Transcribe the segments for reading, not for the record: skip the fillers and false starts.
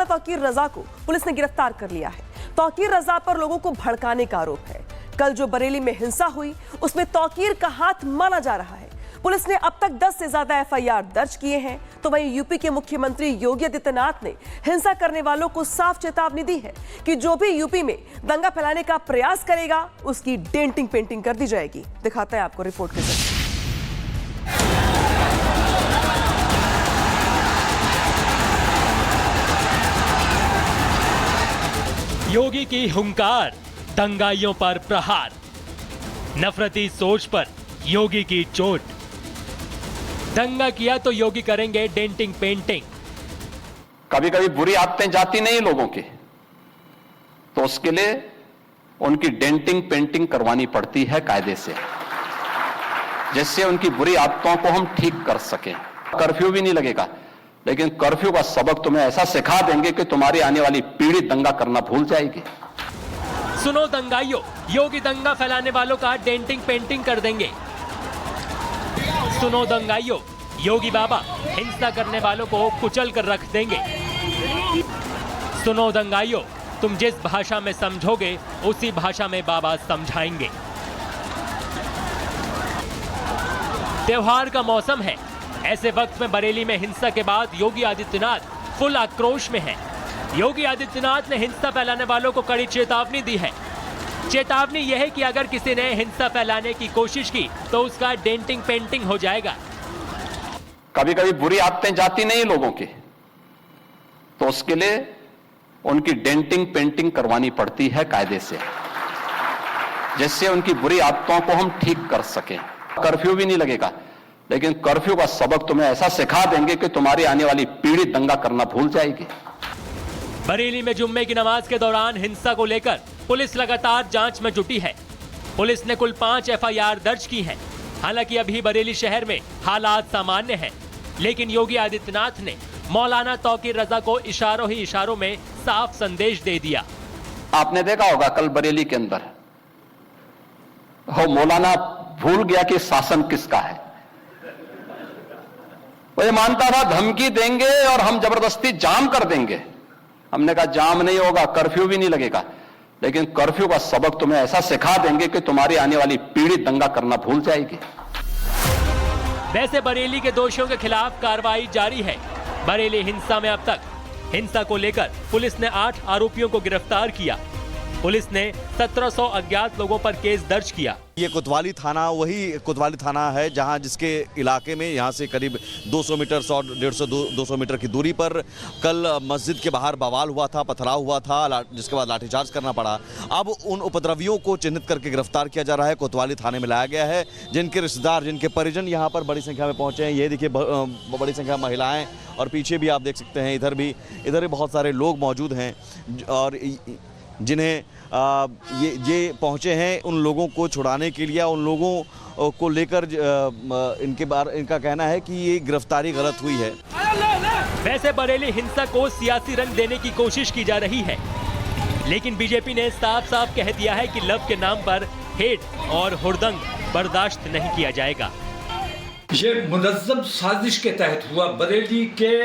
तौकीर रजा को पुलिस ने गिरफ्तार कर लिया है। तौकीर रजा पर लोगों को भड़काने का आरोप है। कल जो बरेली में हिंसा हुई उसमें तौकीर का हाथ माना जा रहा है। पुलिस ने अब तक 10 से ज्यादा एफआईआर दर्ज किए हैं। तो वहीं यूपी के मुख्यमंत्री योगी आदित्यनाथ ने हिंसा करने वालों को साफ चेतावनी दी है कि जो भी यूपी में दंगा फैलाने का प्रयास करेगा उसकी डेंटिंग पेंटिंग कर दी जाएगी। दिखाते हैं आपको रिपोर्ट के जरिए। योगी की हुंकार, दंगाइयों पर प्रहार, नफरती सोच पर योगी की चोट। दंगा किया तो योगी करेंगे डेंटिंग पेंटिंग। कभी कभी बुरी आदतें जाती नहीं लोगों की, तो उसके लिए उनकी डेंटिंग पेंटिंग करवानी पड़ती है कायदे से, जिससे उनकी बुरी आदतों को हम ठीक कर सकें। कर्फ्यू भी नहीं लगेगा, लेकिन कर्फ्यू का सबक तुम्हें ऐसा सिखा देंगे कि तुम्हारी आने वाली पीढ़ी दंगा करना भूल जाएगी। सुनो दंगाइयों, योगी दंगा फैलाने वालों का डेंटिंग पेंटिंग कर देंगे। सुनो दंगाइयों, योगी बाबा हिंसा करने वालों को कुचल कर रख देंगे। सुनो दंगाइयों, तुम जिस भाषा में समझोगे उसी भाषा में बाबा समझाएंगे। त्योहार का मौसम है, ऐसे वक्त में बरेली में हिंसा के बाद योगी आदित्यनाथ फुल आक्रोश में हैं। योगी आदित्यनाथ ने हिंसा फैलाने वालों को कड़ी चेतावनी दी है। चेतावनी यह है कि अगर किसी ने हिंसा फैलाने की कोशिश की तो उसका डेंटिंग पेंटिंग हो जाएगा। कभी कभी बुरी आदतें जाती नहीं लोगों की, तो उसके लिए उनकी डेंटिंग पेंटिंग करवानी पड़ती है कायदे से, जिससे उनकी बुरी आदतों को हम ठीक कर सकें। कर्फ्यू भी नहीं लगेगा, लेकिन कर्फ्यू का सबक तुम्हें ऐसा सिखा देंगे कि तुम्हारी आने वाली पीढ़ी दंगा करना भूल जाएगी। बरेली में जुम्मे की नमाज के दौरान हिंसा को लेकर पुलिस लगातार जांच में जुटी है। पुलिस ने कुल 5 एफआईआर दर्ज की हैं। हालांकि अभी बरेली शहर में हालात सामान्य हैं, लेकिन योगी आदित्यनाथ ने मौलाना तौकीर रजा को इशारों ही इशारों में साफ संदेश दे दिया। आपने देखा होगा कल बरेली के अंदर मौलाना भूल गया कि शासन किसका है। वो ये मानता था धमकी देंगे और हम जबरदस्ती जाम कर देंगे। हमने कहा जाम नहीं होगा, कर्फ्यू भी नहीं लगेगा, लेकिन कर्फ्यू का सबक तुम्हें ऐसा सिखा देंगे कि तुम्हारी आने वाली पीढ़ी दंगा करना भूल जाएगी। वैसे बरेली के दोषियों के खिलाफ कार्रवाई जारी है। बरेली हिंसा में अब तक हिंसा को लेकर पुलिस ने 8 आरोपियों को गिरफ्तार किया। पुलिस ने 1700 अज्ञात लोगों पर केस दर्ज किया। ये कोतवाली थाना वही कोतवाली थाना है जहां जिसके इलाके में यहां से करीब 200 मीटर 100-150-200 मीटर की दूरी पर कल मस्जिद के बाहर बवाल हुआ था, पथराव हुआ था, जिसके बाद लाठीचार्ज करना पड़ा। अब उन उपद्रवियों को चिन्हित करके गिरफ्तार किया जा रहा है, कोतवाली थाने में लाया गया है। जिनके रिश्तेदार, जिनके परिजन यहाँ पर बड़ी संख्या में पहुँचे हैं। ये देखिए बड़ी संख्या में महिलाएँ, और पीछे भी आप देख सकते हैं इधर भी बहुत सारे लोग मौजूद हैं, और जिन्हें ये पहुंचे हैं उन लोगों को छुड़ाने के लिए। उन लोगों को लेकर इनका कहना है कि ये गिरफ्तारी गलत हुई है। वैसे बरेली हिंसा को सियासी रंग देने की कोशिश की जा रही है, लेकिन बीजेपी ने साफ साफ कह दिया है कि लव के नाम पर हेट और हुड़दंग बर्दाश्त नहीं किया जाएगा। ये मुनज़्ज़म साजिश के तहत हुआ। बरेली के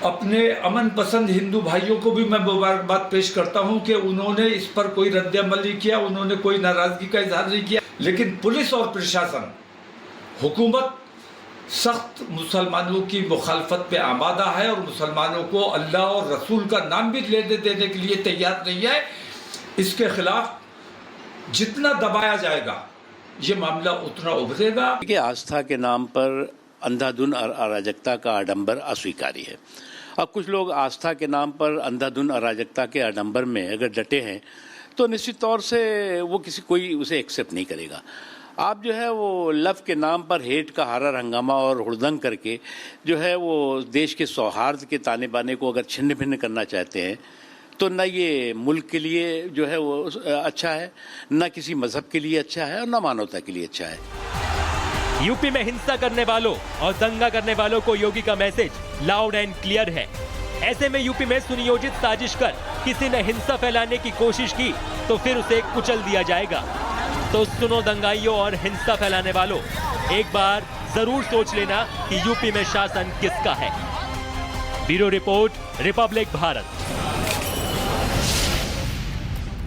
अपने अमन पसंद हिंदू भाइयों को भी मैं मुबारकबाद पेश करता हूं कि उन्होंने इस पर कोई रद्द-ए-अमल नहीं किया, उन्होंने कोई नाराजगी का इजहार नहीं किया। लेकिन पुलिस और प्रशासन, हुकूमत सख्त मुसलमानों की मुखालफत पे आमादा है और मुसलमानों को अल्लाह और रसूल का नाम भी लेने देने के लिए तैयार नहीं है। इसके खिलाफ जितना दबाया जाएगा ये मामला उतना उभरेगा। आस्था के नाम पर अंधाधुन अराजकता का आडंबर अस्वीकार्य है। अब कुछ लोग आस्था के नाम पर अंधाधुन अराजकता के आडंबर में अगर डटे हैं तो निश्चित तौर से वो कोई उसे एक्सेप्ट नहीं करेगा। आप जो है वो लव के नाम पर हेट का हारा हंगामा और हुड़दंग करके जो है वो देश के सौहार्द के ताने बाने को अगर छिन्न भिन्न करना चाहते हैं तो न ये मुल्क के लिए जो है वो अच्छा है, न किसी मजहब के लिए अच्छा है और न मानवता के लिए अच्छा है। यूपी में हिंसा करने वालों और दंगा करने वालों को योगी का मैसेज लाउड एंड क्लियर है। ऐसे में यूपी में सुनियोजित साजिश कर किसी ने हिंसा फैलाने की कोशिश की तो फिर उसे कुचल दिया जाएगा। तो सुनो दंगाइयों और हिंसा फैलाने वालों, एक बार जरूर सोच लेना कि यूपी में शासन किसका है। Bureau report, Republic Bharat.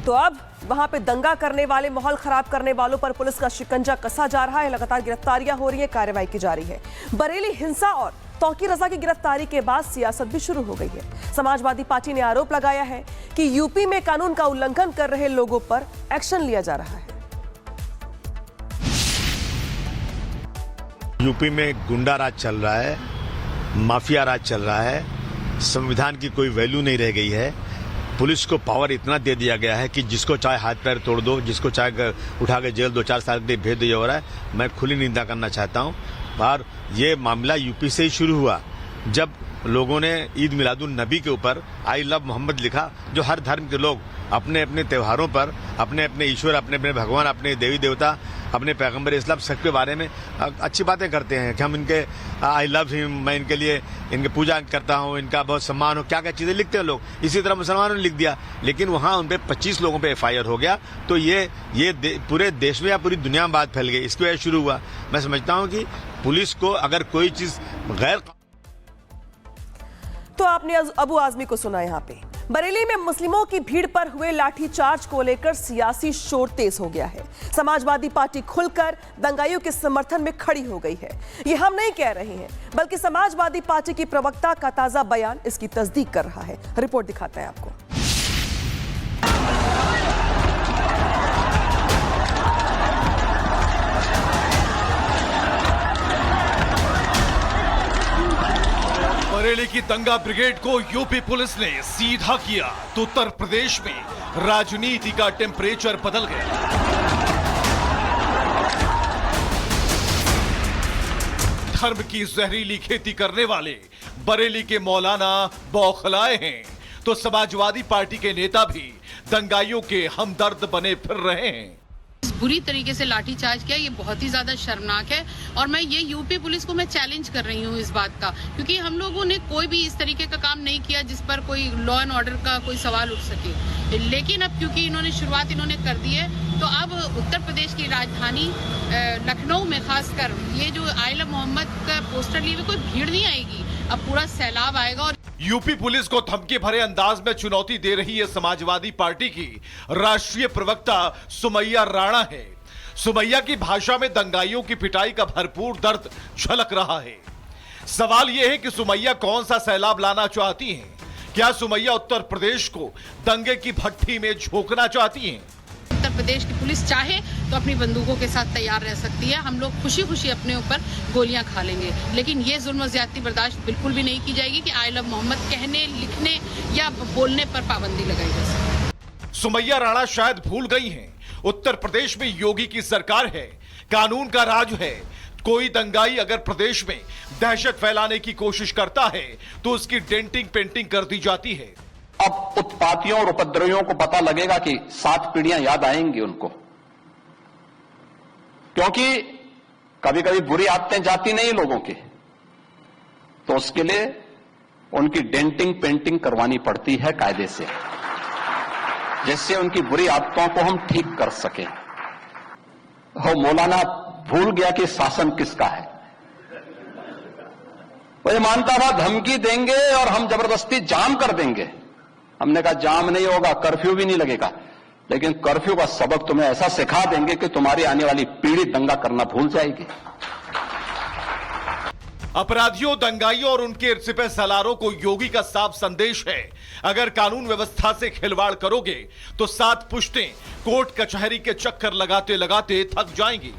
तो अब वहां पे दंगा करने वाले, माहौल खराब करने वालों पर पुलिस का शिकंजा कसा जा रहा है। लगातार गिरफ्तारियां हो रही है, कार्रवाई की जा रही है। बरेली हिंसा और तौकीर रजा की गिरफ्तारी के बाद सियासत भी शुरू हो गई है। समाजवादी पार्टी ने आरोप लगाया है कि यूपी में कानून का उल्लंघन कर रहे लोगों पर एक्शन लिया जा रहा है। यूपी में गुंडा राज चल रहा है, माफिया राज चल रहा है, संविधान की कोई वैल्यू नहीं रह गई है। पुलिस को पावर इतना दे दिया गया है कि जिसको चाहे हाथ पैर तोड़ दो, जिसको चाहे उठा के जेल 2-4 साल के लिए भेज दिया हो रहा है। मैं खुली निंदा करना चाहता हूं। और ये मामला यूपी से ही शुरू हुआ, जब लोगों ने ईद मिलादुन नबी के ऊपर आई लव मोहम्मद लिखा। जो हर धर्म के लोग अपने अपने त्योहारों पर अपने अपने ईश्वर, अपने अपने भगवान, अपने देवी देवता, अपने पैगंबर इस्लाम सबके बारे में अच्छी बातें करते हैं कि हम इनके आई लव हिम, मैं इनके लिए इनके पूजा करता हूँ, इनका बहुत सम्मान हो, क्या क्या चीज़ें लिखते हैं लोग। इसी तरह मुसलमानों ने लिख दिया, लेकिन वहाँ उन पर 25 लोगों पे FIR हो गया। तो ये पूरे देश में या पूरी दुनिया में बात फैल गई। इसकी वजह शुरू हुआ। मैं समझता हूँ कि पुलिस को अगर कोई चीज़ गैर, तो आपने अबू आजमी को सुना। यहाँ पे बरेली में मुस्लिमों की भीड़ पर हुए लाठीचार्ज को लेकर सियासी शोर तेज हो गया है। समाजवादी पार्टी खुलकर दंगाइयों के समर्थन में खड़ी हो गई है। ये हम नहीं कह रहे हैं, बल्कि समाजवादी पार्टी की प्रवक्ता का ताजा बयान इसकी तस्दीक कर रहा है। रिपोर्ट दिखाते हैं आपको। बरेली की दंगा ब्रिगेड को यूपी पुलिस ने सीधा किया तो उत्तर प्रदेश में राजनीति का टेम्परेचर बदल गया। धर्म की जहरीली खेती करने वाले बरेली के मौलाना बौखलाए हैं, तो समाजवादी पार्टी के नेता भी दंगाइयों के हमदर्द बने फिर रहे हैं। बुरी तरीके से लाठीचार्ज किया, ये बहुत ही ज्यादा शर्मनाक है। और मैं ये यूपी पुलिस को मैं चैलेंज कर रही हूँ इस बात का, क्योंकि हम लोगों ने कोई भी इस तरीके का काम नहीं किया जिस पर कोई लॉ एंड ऑर्डर का कोई सवाल उठ सके। लेकिन अब क्योंकि इन्होंने शुरुआत कर दी है, तो अब उत्तर प्रदेश की राजधानी लखनऊ में खासकर ये जो आई लव मोहम्मद का पोस्टर लिए हुए कोई भीड़ नहीं आएगी, अब पूरा सैलाब आएगा। और यूपी पुलिस को धमकी भरे अंदाज में चुनौती दे रही है समाजवादी पार्टी की राष्ट्रीय प्रवक्ता सुमैया राणा है। सुमैया की भाषा में दंगाइयों की पिटाई का भरपूर दर्द झलक रहा है। सवाल यह है कि सुमैया कौन सा सैलाब लाना चाहती हैं? क्या सुमैया उत्तर प्रदेश को दंगे की भट्टी में झोंकना चाहती हैं? उत्तर प्रदेश की पुलिस चाहे तो अपनी बंदूकों के साथ तैयार रह सकती है। हम लोग खुशी खुशी अपने ऊपर गोलियां खा लेंगे, लेकिन ये जुल्म ज्यादती बर्दाश्त बिल्कुल भी नहीं की जाएगी कि आई लव मोहम्मद कहने, लिखने या बोलने पर पाबंदी लगाई जा सके। सुमैया राणा शायद भूल गई हैं, उत्तर प्रदेश में योगी की सरकार है, कानून का राज है। कोई दंगाई अगर प्रदेश में दहशत फैलाने की कोशिश करता है तो उसकी डेंटिंग पेंटिंग कर दी जाती है। अब उत्पातियों और उपद्रवियों को पता लगेगा कि 7 पीढ़ियां याद आएंगी उनको, क्योंकि कभी कभी बुरी आदतें जाती नहीं लोगों की, तो उसके लिए उनकी डेंटिंग पेंटिंग करवानी पड़ती है कायदे से, जिससे उनकी बुरी आदतों को हम ठीक कर सकें। हो मौलाना भूल गया कि शासन किसका है। वो ये मानता था धमकी देंगे और हम जबरदस्ती जाम कर देंगे। हमने कहा जाम नहीं होगा, कर्फ्यू भी नहीं लगेगा, लेकिन कर्फ्यू का सबक तुम्हें ऐसा सिखा देंगे कि तुम्हारी आने वाली पीढ़ी दंगा करना भूल जाएगी। अपराधियों, दंगाइयों और उनके सिपह सलारों को योगी का साफ संदेश है, अगर कानून व्यवस्था से खिलवाड़ करोगे तो 7 पुश्तें कोर्ट कचहरी के चक्कर लगाते लगाते थक जाएंगी।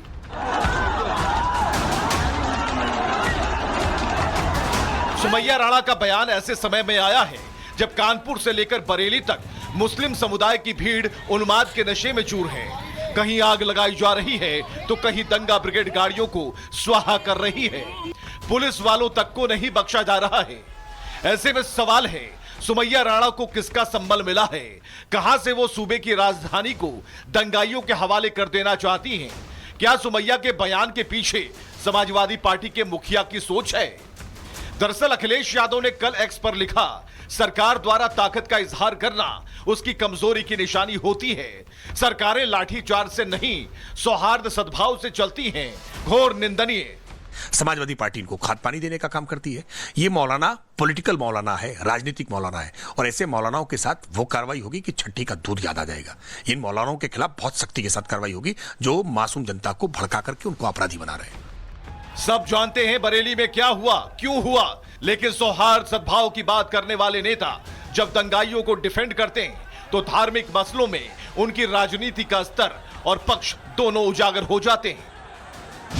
सुमैया राणा का बयान ऐसे समय में आया है जब कानपुर से लेकर बरेली तक मुस्लिम समुदाय की भीड़ उन्माद के नशे में चूर है। कहीं आग लगाई जा रही है तो कहीं दंगा ब्रिगेड गाड़ियों को स्वाहा कर रही है। पुलिस वालों तक को नहीं बख्शा जा रहा है। ऐसे में सवाल है, सुमैया राणा को किसका संबल मिला है? कहां से वो सूबे की राजधानी को दंगाइयों के हवाले कर देना चाहती हैं? क्या सुमैया के बयान के पीछे समाजवादी पार्टी के मुखिया की सोच है? दरअसल अखिलेश यादव ने कल एक्स पर लिखा, सरकार द्वारा ताकत का इजहार करना उसकी कमजोरी की निशानी होती है। सरकारें लाठीचार्ज से नहीं, सौहार्द सद्भाव से चलती हैं। घोर निंदनीय। समाजवादी पार्टी इनको खाद पानी देने का काम करती है। ये मौलाना पॉलिटिकल मौलाना है, राजनीतिक मौलाना है, और ऐसे मौलानाओं के साथ वो कार्रवाई होगी कि छठी का दूध याद आ जाएगा। इन मौलानाओं के खिलाफ बहुत सख्ती के साथ कार्रवाई होगी जो मासूम जनता को भड़का करके उनको अपराधी बना रहे हैं। सब जानते हैं बरेली में क्या हुआ, क्यों हुआ, लेकिन सौहार्द सद्भाव की बात करने वाले नेता जब दंगाइयों को डिफेंड करते हैं तो धार्मिक मसलों में उनकी राजनीति का स्तर और पक्ष दोनों उजागर हो जाते हैं।